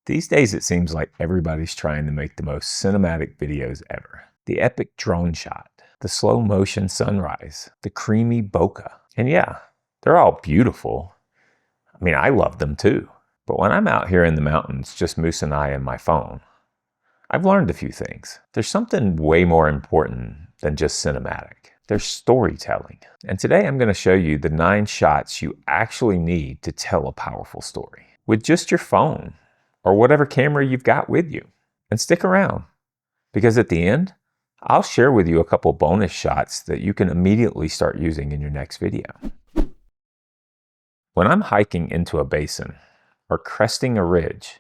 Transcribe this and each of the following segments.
These days, it seems like everybody's trying to make the most cinematic videos ever. The epic drone shot, the slow motion sunrise, the creamy bokeh. And yeah, they're all beautiful. I mean, I love them too. But when I'm out here in the mountains, just Moose and I and my phone, I've learned a few things. There's something way more important than just cinematic. There's storytelling. And today I'm going to show you the 9 shots you actually need to tell a powerful story with just your phone or whatever camera you've got with you. And stick around, because at the end, I'll share with you a couple bonus shots that you can immediately start using in your next video. When I'm hiking into a basin or cresting a ridge,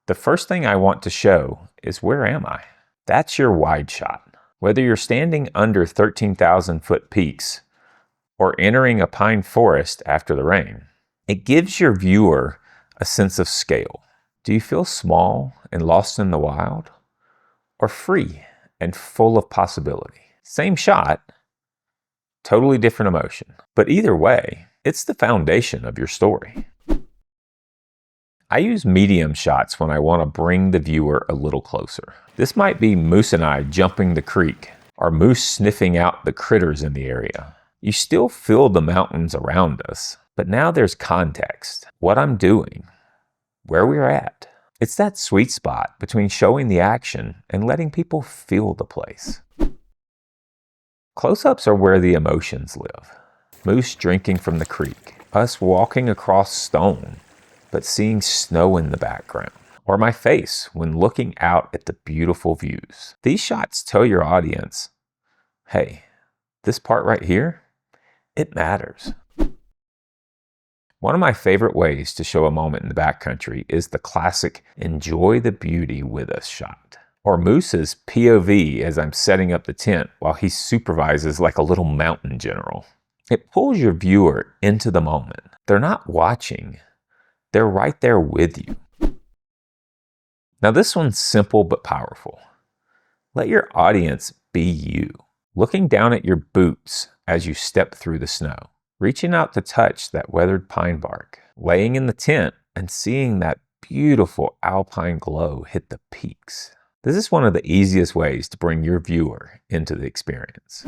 the first thing I want to show is where am I? That's your wide shot. Whether you're standing under 13,000 foot peaks or entering a pine forest after the rain, it gives your viewer a sense of scale. Do you feel small and lost in the wild, or free and full of possibility? Same shot, totally different emotion. But either way, it's the foundation of your story. I use medium shots when I want to bring the viewer a little closer. This might be Moose and I jumping the creek, or Moose sniffing out the critters in the area. You still feel the mountains around us, but now there's context, what I'm doing, where we're at. It's that sweet spot between showing the action and letting people feel the place. Close-ups are where the emotions live. Moose drinking from the creek, us walking across stone, but seeing snow in the background, or my face when looking out at the beautiful views. These shots tell your audience, hey, this part right here, it matters. One of my favorite ways to show a moment in the backcountry is the classic enjoy the beauty with us shot, or Moose's POV as I'm setting up the tent while he supervises like a little mountain general. It pulls your viewer into the moment. They're not watching, they're right there with you. Now this one's simple but powerful. Let your audience be you, looking down at your boots as you step through the snow, reaching out to touch that weathered pine bark, laying in the tent and seeing that beautiful alpine glow hit the peaks. This is one of the easiest ways to bring your viewer into the experience.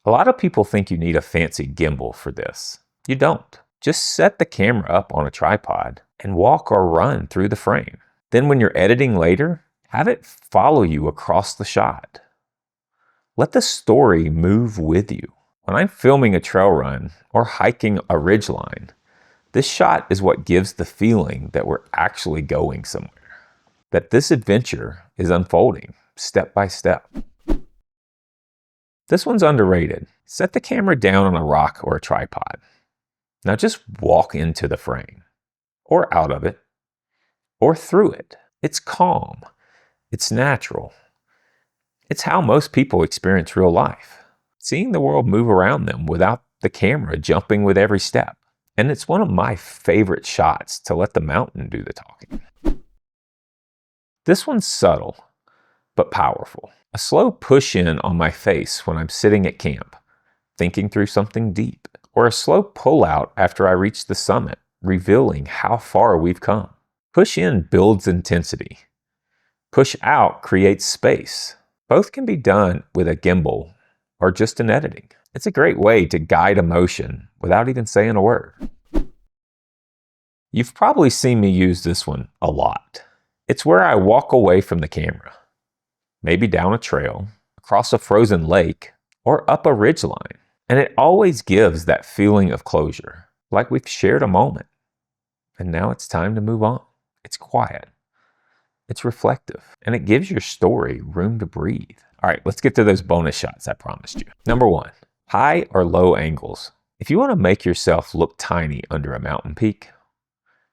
A lot of people think you need a fancy gimbal for this. You don't. Just set the camera up on a tripod and walk or run through the frame. Then when you're editing later, have it follow you across the shot. Let the story move with you. When I'm filming a trail run or hiking a ridgeline, this shot is what gives the feeling that we're actually going somewhere, that this adventure is unfolding step by step. This one's underrated. Set the camera down on a rock or a tripod. Now just walk into the frame, or out of it, or through it. It's calm. It's natural. It's how most people experience real life. Seeing the world move around them without the camera jumping with every step. And it's one of my favorite shots to let the mountain do the talking. This one's subtle, but powerful. A slow push in on my face when I'm sitting at camp, thinking through something deep, or a slow pull out after I reach the summit, revealing how far we've come. Push in builds intensity. Push out creates space. Both can be done with a gimbal or just in editing. It's a great way to guide emotion without even saying a word. You've probably seen me use this one a lot. It's where I walk away from the camera, maybe down a trail, across a frozen lake, or up a ridgeline. And it always gives that feeling of closure, like we've shared a moment. And now it's time to move on. It's quiet. It's reflective. And it gives your story room to breathe. All right, let's get to those bonus shots I promised you. Number 1, high or low angles. If you want to make yourself look tiny under a mountain peak,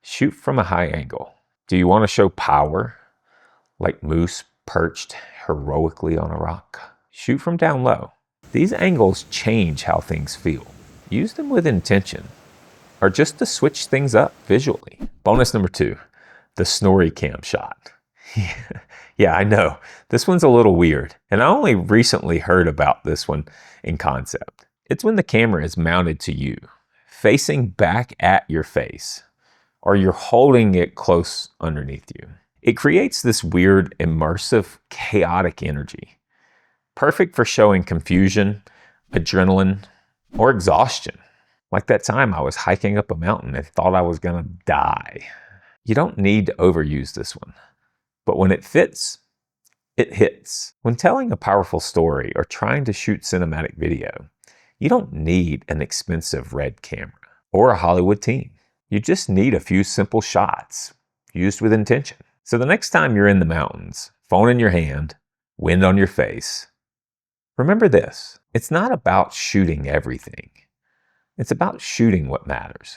shoot from a high angle. Do you want to show power, like Moose perched heroically on a rock? Shoot from down low. These angles change how things feel. Use them with intention, or just to switch things up visually. Bonus number 2, the snorri cam shot. Yeah, I know. This one's a little weird, and I only recently heard about this one in concept. It's when the camera is mounted to you, facing back at your face, or you're holding it close underneath you. It creates this weird, immersive, chaotic energy, perfect for showing confusion, adrenaline, or exhaustion. Like that time I was hiking up a mountain and thought I was gonna die. You don't need to overuse this one, but when it fits, it hits. When telling a powerful story or trying to shoot cinematic video, you don't need an expensive red camera or a Hollywood team. You just need a few simple shots used with intention. So the next time you're in the mountains, phone in your hand, wind on your face, remember this: it's not about shooting everything. It's about shooting what matters.